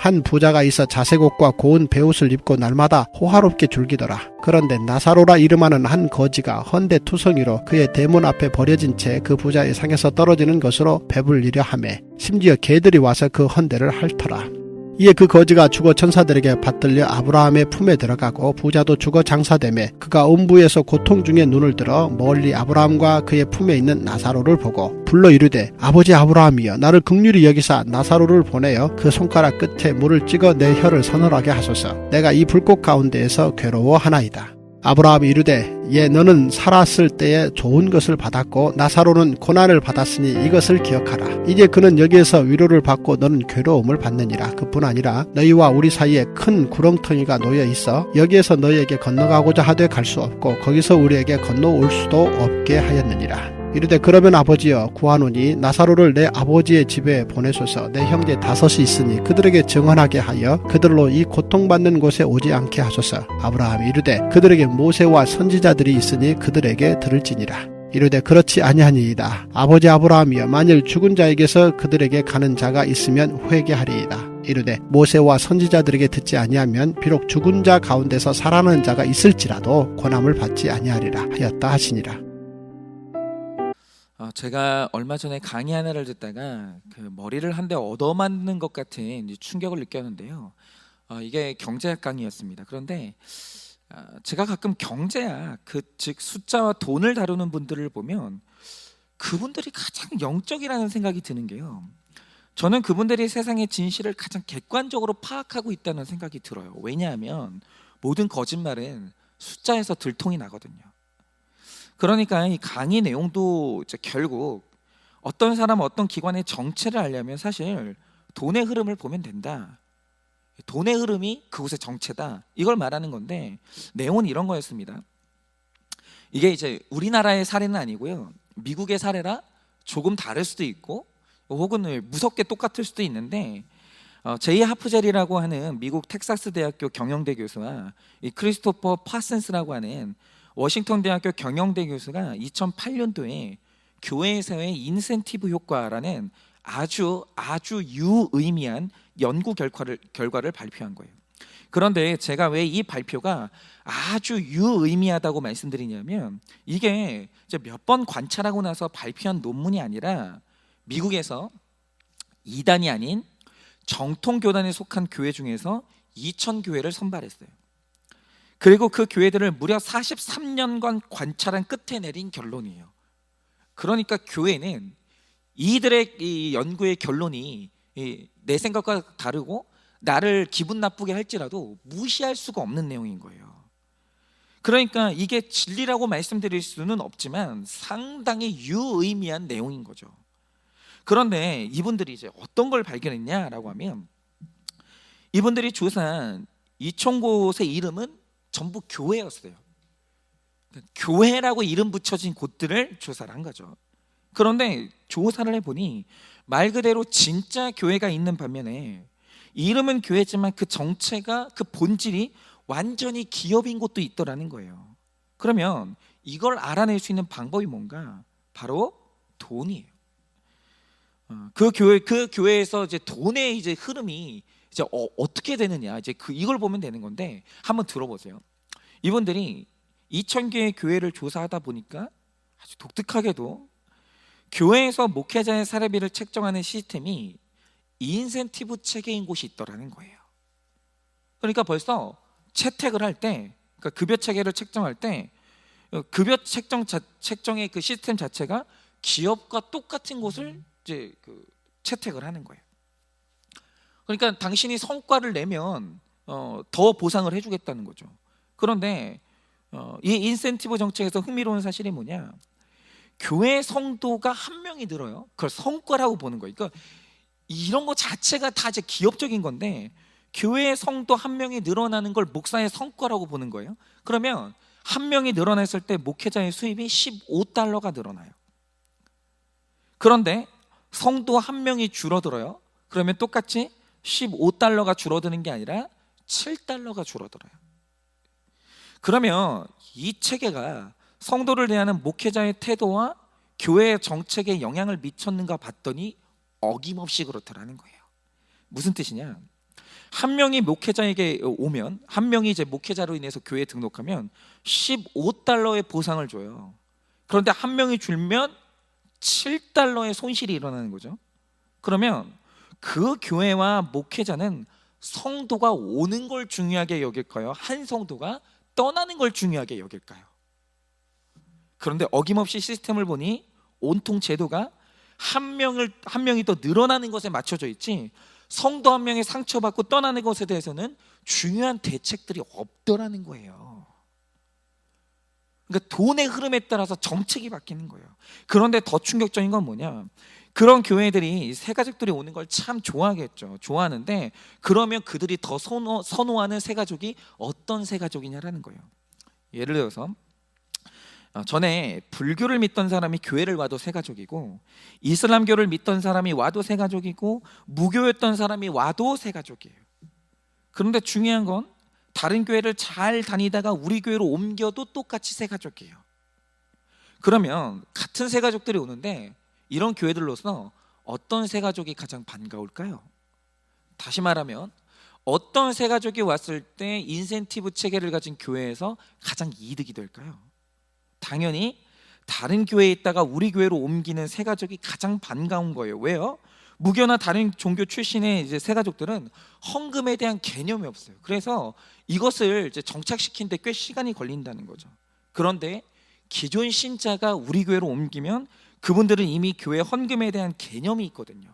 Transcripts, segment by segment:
한 부자가 있어 자색 옷과 고운 베옷을 입고 날마다 호화롭게 즐기더라. 그런데 나사로라 이름하는 한 거지가 헌데투성이로 그의 대문 앞에 버려진 채 그 부자의 상에서 떨어지는 것으로 배불리려 하매 심지어 개들이 와서 그 헌데를 핥더라. 이에 그 거지가 죽어 천사들에게 받들려 아브라함의 품에 들어가고 부자도 죽어 장사되매 그가 음부에서 고통 중에 눈을 들어 멀리 아브라함과 그의 품에 있는 나사로를 보고 불러 이르되 아버지 아브라함이여 나를 긍휼히 여기사 나사로를 보내어 그 손가락 끝에 물을 찍어 내 혀를 서늘하게 하소서. 내가 이 불꽃 가운데에서 괴로워하나이다. 아브라함이 이르되 예 너는 살았을 때에 좋은 것을 받았고 나사로는 고난을 받았으니 이것을 기억하라. 이제 그는 여기에서 위로를 받고 너는 괴로움을 받느니라. 그뿐 아니라 너희와 우리 사이에 큰 구렁텅이가 놓여 있어 여기에서 너희에게 건너가고자 하되 갈 수 없고 거기서 우리에게 건너올 수도 없게 하였느니라. 이르되 그러면 아버지여 구하노니 나사로를 내 아버지의 집에 보내소서. 내 형제 5이 있으니 그들에게 증언하게 하여 그들로 이 고통받는 곳에 오지 않게 하소서. 아브라함이 이르되 그들에게 모세와 선지자들이 있으니 그들에게 들을지니라. 이르되 그렇지 아니하니이다. 아버지 아브라함이여 만일 죽은 자에게서 그들에게 가는 자가 있으면 회개하리이다. 이르되 모세와 선지자들에게 듣지 아니하면 비록 죽은 자 가운데서 살아나는 자가 있을지라도 고난을 받지 아니하리라 하였다 하시니라. 제가 얼마 전에 강의 하나를 듣다가 그 머리를 한 대 얻어맞는 것 같은 충격을 느꼈는데요. 이게 경제학 강의였습니다. 그런데 제가 가끔 경제학, 즉 숫자와 돈을 다루는 분들을 보면 그분들이 가장 영적이라는 생각이 드는 게요. 저는 그분들이 세상의 진실을 가장 객관적으로 파악하고 있다는 생각이 들어요. 왜냐하면 모든 거짓말은 숫자에서 들통이 나거든요. 그러니까 이 강의 내용도 결국 어떤 사람 어떤 기관의 정체를 알려면 사실 돈의 흐름을 보면 된다. 돈의 흐름이 그곳의 정체다. 이걸 말하는 건데 내용은 이런 거였습니다. 이게 이제 우리나라의 사례는 아니고요. 미국의 사례라 조금 다를 수도 있고 혹은 무섭게 똑같을 수도 있는데 제이 하프젤이라고 하는 미국 텍사스 대학교 경영대 교수와 이 크리스토퍼 파슨스라고 하는 워싱턴 대학교 경영대 교수가 2008년도에 교회에서의 인센티브 효과라는 아주 유의미한 연구 결과를 발표한 거예요. 그런데 제가 왜 이 발표가 아주 유의미하다고 말씀드리냐면 이게 몇 번 관찰하고 나서 발표한 논문이 아니라 미국에서 이단이 아닌 정통교단에 속한 교회 중에서 2,000교회를 선발했어요. 그리고 그 교회들을 무려 43년간 관찰한 끝에 내린 결론이에요. 그러니까 교회는 이들의 이 연구의 결론이 내 생각과 다르고 나를 기분 나쁘게 할지라도 무시할 수가 없는 내용인 거예요. 그러니까 이게 진리라고 말씀드릴 수는 없지만 상당히 유의미한 내용인 거죠. 그런데 이분들이 이제 어떤 걸 발견했냐라고 하면 이분들이 조사한 2,000곳의 이름은 전부 교회였어요. 교회라고 이름 붙여진 곳들을 조사를 한 거죠. 그런데 조사를 해보니 말 그대로 진짜 교회가 있는 반면에 이름은 교회지만 그 정체가 그 본질이 완전히 기업인 곳도 있더라는 거예요. 그러면 이걸 알아낼 수 있는 방법이 뭔가? 바로 돈이에요. 그 교회에서 이제 돈의 이제 흐름이 이제 어떻게 되느냐 이걸 보면 되는 건데 한번 들어보세요. 이분들이 2,000개의 교회를 조사하다 보니까 아주 독특하게도 교회에서 목회자의 사례비를 책정하는 시스템이 인센티브 체계인 곳이 있더라는 거예요. 그러니까 벌써 채택을 할 때, 그러니까 급여 체계를 책정할 때 급여 책정의 그 시스템 자체가 기업과 똑같은 곳을 이제 채택을 하는 거예요. 그러니까 당신이 성과를 내면 더 보상을 해주겠다는 거죠. 그런데 이 인센티브 정책에서 흥미로운 사실이 뭐냐? 교회 성도가 한 명이 늘어요. 그걸 성과라고 보는 거예요. 그러니까 이런 거 자체가 다 이제 기업적인 건데 교회 성도 한 명이 늘어나는 걸 목사의 성과라고 보는 거예요. 그러면 한 명이 늘어났을 때 목회자의 수입이 $15가 늘어나요. 그런데 성도 한 명이 줄어들어요. 그러면 똑같이 $15가 줄어드는 게 아니라 $7가 줄어들어요. 그러면 이 체계가 성도를 대하는 목회자의 태도와 교회의 정책에 영향을 미쳤는가 봤더니 어김없이 그렇더라는 거예요. 무슨 뜻이냐? 한 명이 목회자에게 오면, 한 명이 이제 목회자로 인해서 교회에 등록하면 $15의 보상을 줘요. 그런데 한 명이 줄면 $7의 손실이 일어나는 거죠. 그러면 그 교회와 목회자는 성도가 오는 걸 중요하게 여길까요? 한 성도가 떠나는 걸 중요하게 여길까요? 그런데 어김없이 시스템을 보니 온통 제도가 한 명이 더 늘어나는 것에 맞춰져 있지, 성도 한 명이 상처받고 떠나는 것에 대해서는 중요한 대책들이 없더라는 거예요. 그러니까 돈의 흐름에 따라서 정책이 바뀌는 거예요. 그런데 더 충격적인 건 뭐냐, 그런 교회들이 새가족들이 오는 걸 참 좋아하겠죠. 좋아하는데 그러면 그들이 더 선호하는 새가족이 어떤 새가족이냐라는 거예요. 예를 들어서 전에 불교를 믿던 사람이 교회를 와도 새가족이고, 이슬람교를 믿던 사람이 와도 새가족이고, 무교였던 사람이 와도 새가족이에요. 그런데 중요한 건 다른 교회를 잘 다니다가 우리 교회로 옮겨도 똑같이 새가족이에요. 그러면 같은 새가족들이 오는데 이런 교회들로서 어떤 새가족이 가장 반가울까요? 다시 말하면 어떤 새가족이 왔을 때 인센티브 체계를 가진 교회에서 가장 이득이 될까요? 당연히 다른 교회에 있다가 우리 교회로 옮기는 새가족이 가장 반가운 거예요. 왜요? 무교나 다른 종교 출신의 이제 새가족들은 헌금에 대한 개념이 없어요. 그래서 이것을 이제 정착시키는데 꽤 시간이 걸린다는 거죠. 그런데 기존 신자가 우리 교회로 옮기면 그분들은 이미 교회 헌금에 대한 개념이 있거든요.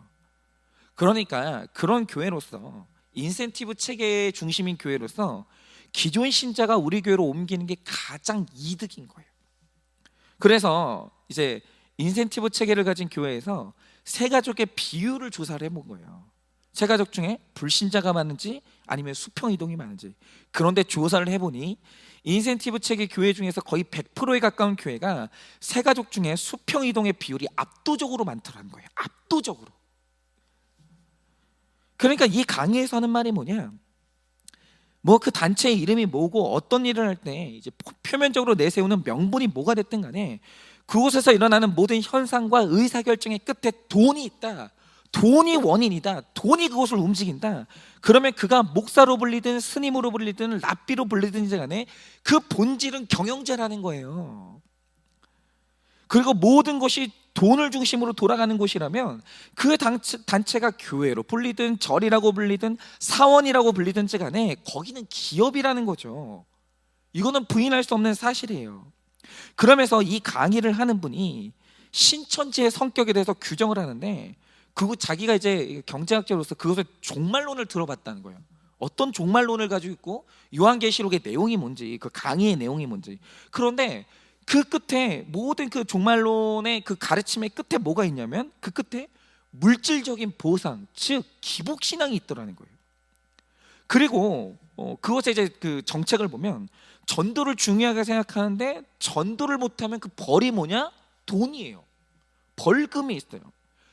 그러니까 그런 교회로서, 인센티브 체계 중심인 교회로서 기존 신자가 우리 교회로 옮기는 게 가장 이득인 거예요. 그래서 이제 인센티브 체계를 가진 교회에서 새가족의 비율을 조사를 해본 거예요. 새가족 중에 불신자가 많은지 아니면 수평 이동이 많은지. 그런데 조사를 해보니 인센티브 체계 교회 중에서 거의 100%에 가까운 교회가 새가족 중에 수평 이동의 비율이 압도적으로 많더라는 거예요. 압도적으로. 그러니까 이 강의에서 하는 말이 뭐냐, 뭐 그 단체의 이름이 뭐고 어떤 일을 할 때 이제 표면적으로 내세우는 명분이 뭐가 됐든 간에 그곳에서 일어나는 모든 현상과 의사결정의 끝에 돈이 있다, 돈이 원인이다, 돈이 그것을 움직인다. 그러면 그가 목사로 불리든 스님으로 불리든 랍비로 불리든지 간에 그 본질은 경영자라는 거예요. 그리고 모든 것이 돈을 중심으로 돌아가는 곳이라면 그 단체가 교회로 불리든 절이라고 불리든 사원이라고 불리든지 간에 거기는 기업이라는 거죠. 이거는 부인할 수 없는 사실이에요. 그러면서 이 강의를 하는 분이 신천지의 성격에 대해서 규정을 하는데, 그리고 자기가 이제 경제학자로서 그것을 종말론을 들어봤다는 거예요. 어떤 종말론을 가지고 있고 요한계시록의 내용이 뭔지, 그 강의의 내용이 뭔지. 그런데 그 끝에, 모든 그 종말론의 그 가르침의 끝에 뭐가 있냐면 그 끝에 물질적인 보상, 즉 기복신앙이 있더라는 거예요. 그리고 그것의 이제 그 정책을 보면 전도를 중요하게 생각하는데 전도를 못하면 그 벌이 뭐냐? 돈이에요. 벌금이 있어요.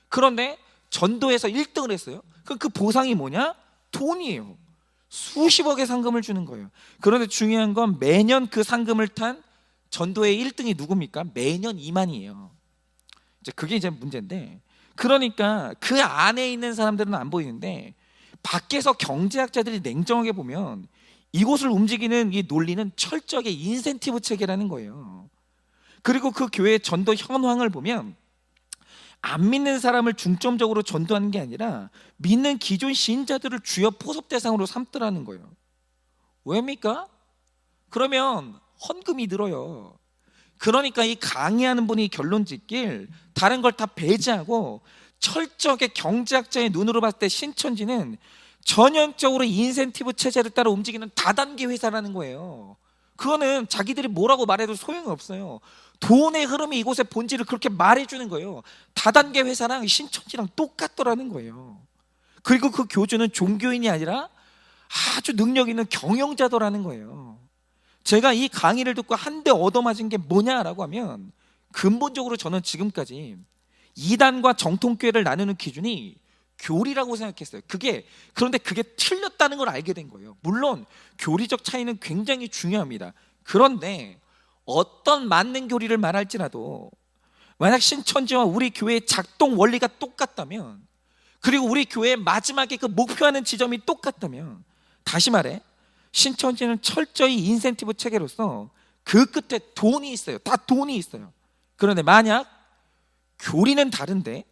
그런데 전도에서 1등을 했어요. 그럼 그 보상이 뭐냐? 돈이에요. 수십억의 상금을 주는 거예요. 그런데 중요한 건 매년 그 상금을 탄 전도의 1등이 누굽니까? 매년 2만이에요. 이제 그게 이제 문제인데, 그러니까 그 안에 있는 사람들은 안 보이는데 밖에서 경제학자들이 냉정하게 보면 이곳을 움직이는 이 논리는 철저하게 인센티브 체계라는 거예요. 그리고 그 교회의 전도 현황을 보면 안 믿는 사람을 중점적으로 전도하는 게 아니라 믿는 기존 신자들을 주요 포섭 대상으로 삼더라는 거예요. 왜입니까? 그러면 헌금이 늘어요. 그러니까 이 강의하는 분이 결론 짓길 다른 걸 다 배제하고 철저하게 경제학자의 눈으로 봤을 때 신천지는 전형적으로 인센티브 체제를 따라 움직이는 다단계 회사라는 거예요. 그거는 자기들이 뭐라고 말해도 소용이 없어요. 돈의 흐름이 이곳의 본질을 그렇게 말해주는 거예요. 다단계 회사랑 신천지랑 똑같더라는 거예요. 그리고 그 교주는 종교인이 아니라 아주 능력 있는 경영자더라는 거예요. 제가 이 강의를 듣고 한 대 얻어맞은 게 뭐냐라고 하면, 근본적으로 저는 지금까지 이단과 정통교회를 나누는 기준이 교리라고 생각했어요. 그런데 그게 틀렸다는 걸 알게 된 거예요. 물론 교리적 차이는 굉장히 중요합니다. 그런데 어떤 맞는 교리를 말할지라도 만약 신천지와 우리 교회의 작동 원리가 똑같다면 그리고 우리 교회의 마지막에 그 목표하는 지점이 똑같다면, 다시 말해 신천지는 철저히 인센티브 체계로서 그 끝에 돈이 있어요. 다 돈이 있어요. 그런데 만약 교리는 다른데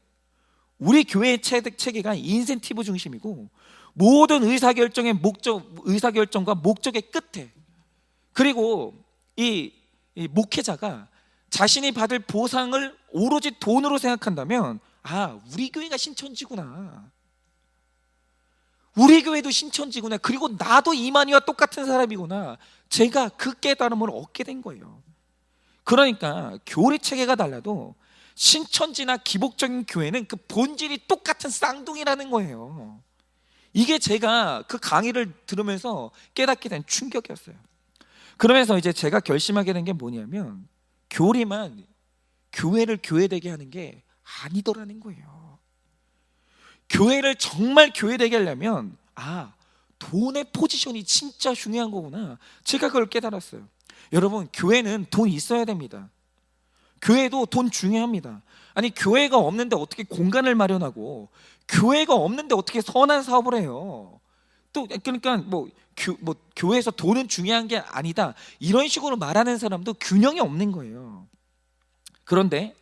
우리 교회의 체계가 인센티브 중심이고 모든 의사결정과 목적의 끝에, 그리고 이 목회자가 자신이 받을 보상을 오로지 돈으로 생각한다면, 우리 교회가 신천지구나, 우리 교회도 신천지구나, 그리고 나도 이만희와 똑같은 사람이구나, 제가 그 깨달음을 얻게 된 거예요. 그러니까 교리 체계가 달라도 신천지나 기복적인 교회는 그 본질이 똑같은 쌍둥이라는 거예요. 이게 제가 그 강의를 들으면서 깨닫게 된 충격이었어요. 그러면서 이제 제가 결심하게 된 게 뭐냐면, 교리만 교회를 교회되게 하는 게 아니더라는 거예요. 교회를 정말 교회되게 하려면 돈의 포지션이 진짜 중요한 거구나, 제가 그걸 깨달았어요. 여러분, 교회는 돈 있어야 됩니다. 교회도 돈 중요합니다. 아니, 교회가 없는데 어떻게 공간을 마련하고, 교회가 없는데 어떻게 선한 사업을 해요? 또 그러니까 교회에서 돈은 중요한 게 아니다, 이런 식으로 말하는 사람도 균형이 없는 거예요. 그런데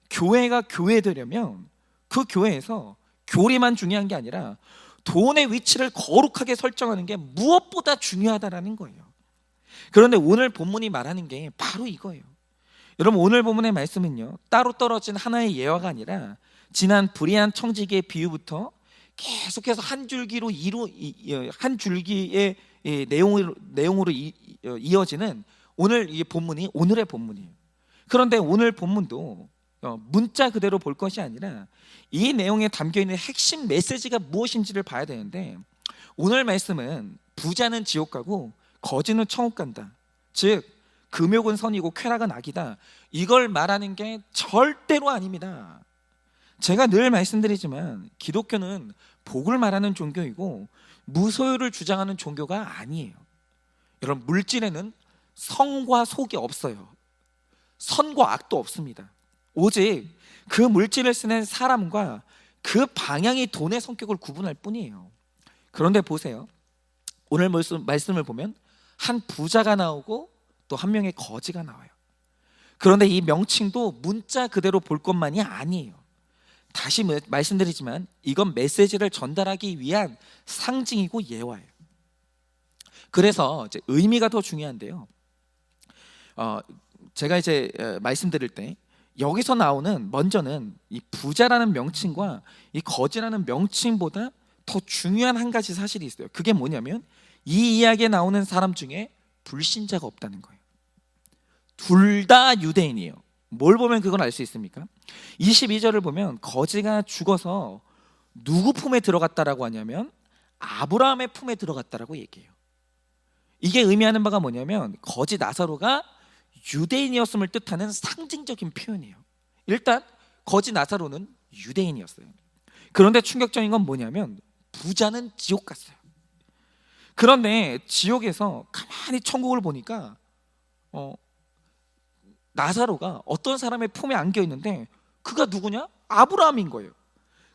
교회가 교회되려면 그 교회에서 교리만 중요한 게 아니라 돈의 위치를 거룩하게 설정하는 게 무엇보다 중요하다라는 거예요. 그런데 오늘 본문이 말하는 게 바로 이거예요. 여러분, 오늘 본문의 말씀은요, 따로 떨어진 하나의 예화가 아니라 지난 불의한 청지기의 비유부터 계속해서 한 줄기의 내용으로 이어지는 오늘 이 본문이 오늘의 본문이에요. 그런데 오늘 본문도 문자 그대로 볼 것이 아니라 이 내용에 담겨있는 핵심 메시지가 무엇인지를 봐야 되는데, 오늘 말씀은 부자는 지옥 가고 거지는 천국 간다, 즉 금욕은 선이고 쾌락은 악이다, 이걸 말하는 게 절대로 아닙니다. 제가 늘 말씀드리지만 기독교는 복을 말하는 종교이고 무소유를 주장하는 종교가 아니에요. 여러분, 물질에는 성과 속이 없어요. 선과 악도 없습니다. 오직 그 물질을 쓰는 사람과 그 방향이 돈의 성격을 구분할 뿐이에요. 그런데 보세요, 오늘 말씀을 보면 한 부자가 나오고 또 한 명의 거지가 나와요. 그런데 이 명칭도 문자 그대로 볼 것만이 아니에요. 다시 말씀드리지만 이건 메시지를 전달하기 위한 상징이고 예화예요. 그래서 이제 의미가 더 중요한데요, 제가 이제 말씀드릴 때 여기서 나오는 먼저는 이 부자라는 명칭과 이 거지라는 명칭보다 더 중요한 한 가지 사실이 있어요. 그게 뭐냐면 이 이야기에 나오는 사람 중에 불신자가 없다는 거예요. 둘 다 유대인이에요. 뭘 보면 그걸 알 수 있습니까? 22절을 보면 거지가 죽어서 누구 품에 들어갔다라고 하냐면 아브라함의 품에 들어갔다라고 얘기해요. 이게 의미하는 바가 뭐냐면 거지 나사로가 유대인이었음을 뜻하는 상징적인 표현이에요. 일단 거지 나사로는 유대인이었어요. 그런데 충격적인 건 뭐냐면 부자는 지옥 갔어요. 그런데 지옥에서 가만히 천국을 보니까 나사로가 어떤 사람의 품에 안겨 있는데 그가 누구냐? 아브라함인 거예요.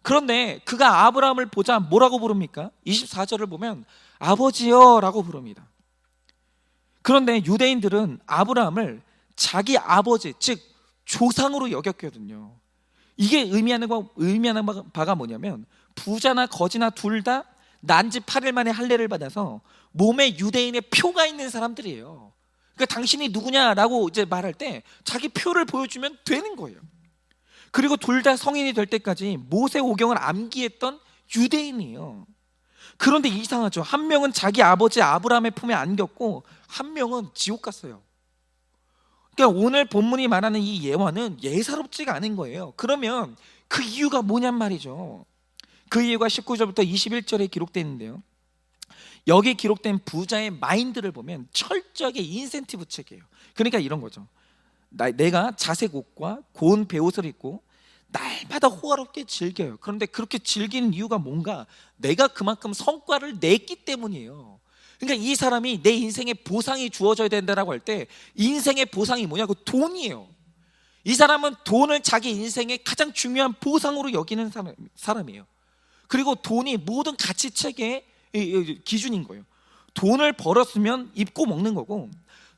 그런데 그가 아브라함을 보자 뭐라고 부릅니까? 24절을 보면 아버지여 라고 부릅니다. 그런데 유대인들은 아브라함을 자기 아버지, 즉 조상으로 여겼거든요. 이게 의미하는 바가 뭐냐면 부자나 거지나 둘 다 난지 8일 만에 할례를 받아서 몸에 유대인의 표가 있는 사람들이에요. 그러니까 당신이 누구냐라고 이제 말할 때 자기 표를 보여주면 되는 거예요. 그리고 둘 다 성인이 될 때까지 모세 오경을 암기했던 유대인이에요. 그런데 이상하죠. 한 명은 자기 아버지 아브라함의 품에 안겼고 한 명은 지옥 갔어요. 그러니까 오늘 본문이 말하는 이 예화는 예사롭지가 않은 거예요. 그러면 그 이유가 뭐냔 말이죠. 그 이유가 19절부터 21절에 기록되어 있는데요, 여기 기록된 부자의 마인드를 보면 철저하게 인센티브 체계예요. 그러니까 이런 거죠. 내가 자색 옷과 고운 베옷을 입고 날마다 호화롭게 즐겨요. 그런데 그렇게 즐기는 이유가 뭔가? 내가 그만큼 성과를 냈기 때문이에요. 그러니까 이 사람이 내 인생에 보상이 주어져야 된다라고 할 때 인생의 보상이 뭐냐고? 돈이에요. 이 사람은 돈을 자기 인생의 가장 중요한 보상으로 여기는 사람이에요. 그리고 돈이 모든 가치 체계의 기준인 거예요. 돈을 벌었으면 입고 먹는 거고,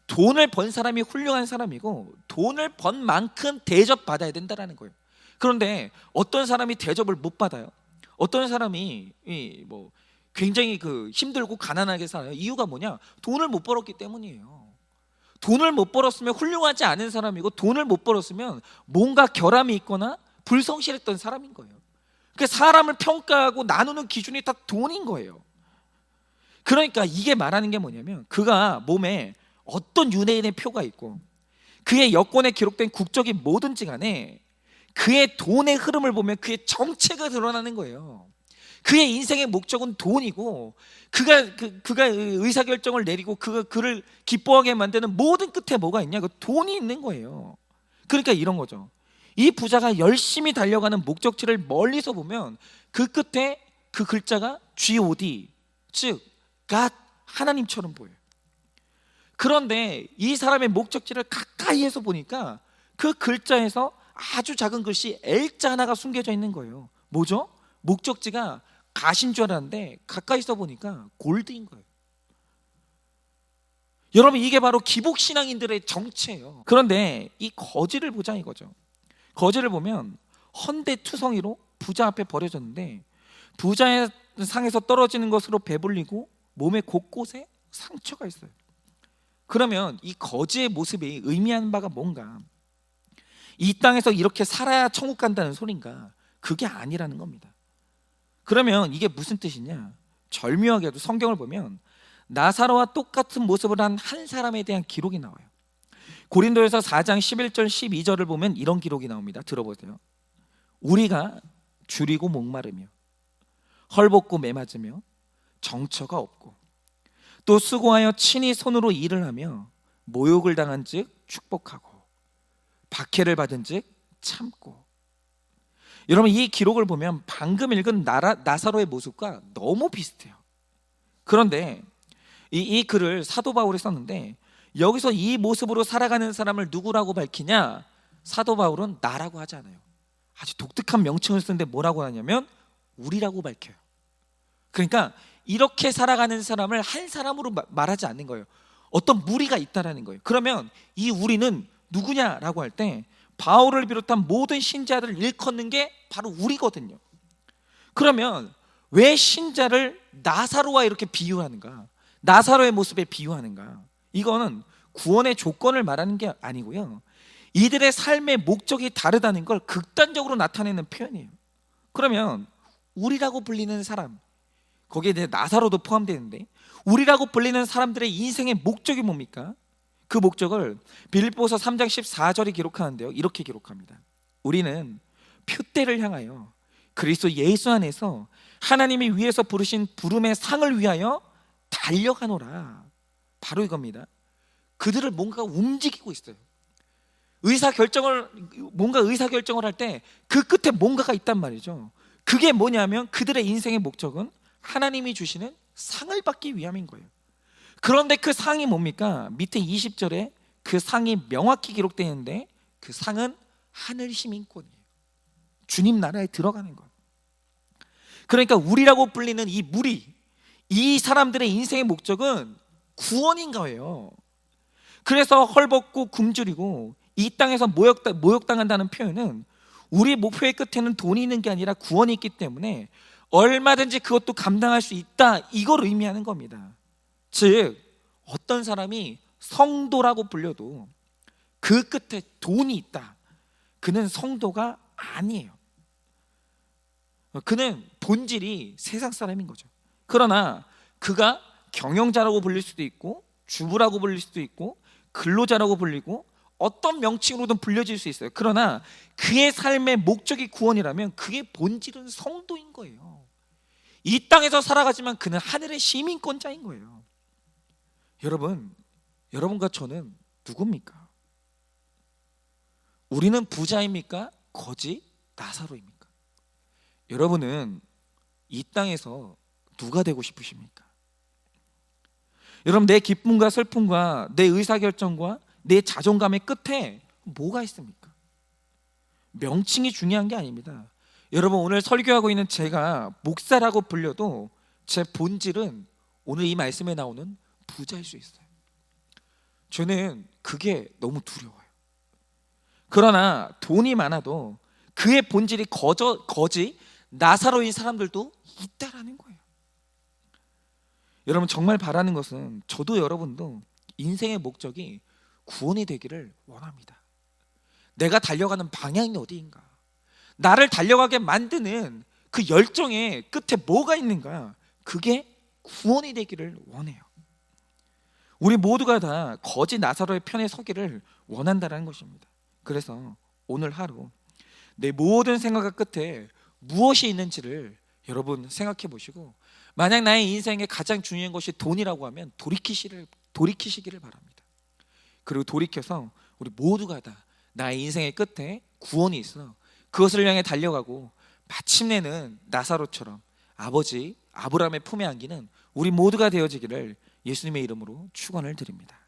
돈을 번 사람이 훌륭한 사람이고, 돈을 번 만큼 대접받아야 된다라는 거예요. 그런데 어떤 사람이 대접을 못 받아요. 어떤 사람이 굉장히 힘들고 가난하게 살아요. 이유가 뭐냐? 돈을 못 벌었기 때문이에요. 돈을 못 벌었으면 훌륭하지 않은 사람이고, 돈을 못 벌었으면 뭔가 결함이 있거나 불성실했던 사람인 거예요. 그 사람을 평가하고 나누는 기준이 다 돈인 거예요. 그러니까 이게 말하는 게 뭐냐면, 그가 몸에 어떤 유대인의 표가 있고 그의 여권에 기록된 국적이 뭐든지 간에 그의 돈의 흐름을 보면 그의 정체가 드러나는 거예요. 그의 인생의 목적은 돈이고, 그가 의사결정을 내리고 그를 기뻐하게 만드는 모든 끝에 뭐가 있냐? 그 돈이 있는 거예요. 그러니까 이런 거죠. 이 부자가 열심히 달려가는 목적지를 멀리서 보면 그 끝에 그 글자가 God, 즉 God, 하나님처럼 보여요. 그런데 이 사람의 목적지를 가까이에서 보니까 그 글자에서 아주 작은 글씨 L자 하나가 숨겨져 있는 거예요. 뭐죠? 목적지가 가신 줄 알았는데 가까이서 보니까 골드인 거예요. 여러분, 이게 바로 기복신앙인들의 정체예요. 그런데 이 거지를 보자 이거죠. 거지를 보면 헌데투성이로 부자 앞에 버려졌는데, 부자의 상에서 떨어지는 것으로 배불리고 몸의 곳곳에 상처가 있어요. 그러면 이 거지의 모습이 의미하는 바가 뭔가? 이 땅에서 이렇게 살아야 천국 간다는 소린가? 그게 아니라는 겁니다. 그러면 이게 무슨 뜻이냐? 절묘하게도 성경을 보면 나사로와 똑같은 모습을 한 한 사람에 대한 기록이 나와요. 고린도에서 4장 11절 12절을 보면 이런 기록이 나옵니다. 들어보세요. 우리가 줄이고 목마르며 헐벗고 매맞으며 정처가 없고, 또 수고하여 친히 손으로 일을 하며 모욕을 당한 즉 축복하고 박해를 받은 즉 참고. 여러분, 이 기록을 보면 방금 읽은 나사로의 모습과 너무 비슷해요. 그런데 이 글을 사도 바울이 썼는데, 여기서 이 모습으로 살아가는 사람을 누구라고 밝히냐? 사도 바울은 나라고 하지 않아요. 아주 독특한 명칭을 쓰는데 뭐라고 하냐면 우리라고 밝혀요. 그러니까 이렇게 살아가는 사람을 한 사람으로 말하지 않는 거예요. 어떤 무리가 있다라는 거예요. 그러면 이 우리는 누구냐라고 할 때 바울을 비롯한 모든 신자들을 일컫는 게 바로 우리거든요. 그러면 왜 신자를 나사로와 이렇게 비유하는가? 나사로의 모습에 비유하는가? 이거는 구원의 조건을 말하는 게 아니고요, 이들의 삶의 목적이 다르다는 걸 극단적으로 나타내는 표현이에요. 그러면 우리라고 불리는 사람, 거기에 대해 나사로도 포함되는데, 우리라고 불리는 사람들의 인생의 목적이 뭡니까? 그 목적을 빌립보서 3장 14절이 기록하는데요, 이렇게 기록합니다. 우리는 표대를 향하여 그리스도 예수 안에서 하나님이 위에서 부르신 부름의 상을 위하여 달려가노라. 바로 이겁니다. 그들을 뭔가 움직이고 있어요. 뭔가 의사결정을 할 때 그 끝에 뭔가가 있단 말이죠. 그게 뭐냐면 그들의 인생의 목적은 하나님이 주시는 상을 받기 위함인 거예요. 그런데 그 상이 뭡니까? 밑에 20절에 그 상이 명확히 기록되어 있는데, 그 상은 하늘 시민권이에요. 주님 나라에 들어가는 거예요. 그러니까 우리라고 불리는 이 무리, 이 사람들의 인생의 목적은 구원인 거예요. 그래서 헐벗고 굶주리고 이 땅에서 모욕당한다는 표현은 우리 목표의 끝에는 돈이 있는 게 아니라 구원이 있기 때문에 얼마든지 그것도 감당할 수 있다, 이걸 의미하는 겁니다. 즉 어떤 사람이 성도라고 불려도 그 끝에 돈이 있다, 그는 성도가 아니에요. 그는 본질이 세상 사람인 거죠. 그러나 그가 경영자라고 불릴 수도 있고 주부라고 불릴 수도 있고 근로자라고 불리고 어떤 명칭으로든 불려질 수 있어요. 그러나 그의 삶의 목적이 구원이라면 그의 본질은 성도인 거예요. 이 땅에서 살아가지만 그는 하늘의 시민권자인 거예요. 여러분과 저는 누굽니까? 우리는 부자입니까? 거지? 나사로입니까? 여러분은 이 땅에서 누가 되고 싶으십니까? 여러분, 내 기쁨과 슬픔과 내 의사결정과 내 자존감의 끝에 뭐가 있습니까? 명칭이 중요한 게 아닙니다. 여러분, 오늘 설교하고 있는 제가 목사라고 불려도 제 본질은 오늘 이 말씀에 나오는 부자일 수 있어요. 저는 그게 너무 두려워요. 그러나 돈이 많아도 그의 본질이 거지 나사로인 사람들도 있다라는 거예요. 여러분, 정말 바라는 것은 저도 여러분도 인생의 목적이 구원이 되기를 원합니다. 내가 달려가는 방향이 어디인가, 나를 달려가게 만드는 그 열정의 끝에 뭐가 있는가, 그게 구원이 되기를 원해요. 우리 모두가 다 거지 나사로의 편에 서기를 원한다는 것입니다. 그래서 오늘 하루 내 모든 생각의 끝에 무엇이 있는지를 여러분 생각해 보시고, 만약 나의 인생에 가장 중요한 것이 돈이라고 하면 돌이키시기를 바랍니다. 그리고 돌이켜서 우리 모두가 다 나의 인생의 끝에 구원이 있어 그것을 향해 달려가고 마침내는 나사로처럼 아버지 아브라함의 품에 안기는 우리 모두가 되어지기를 예수님의 이름으로 축원을 드립니다.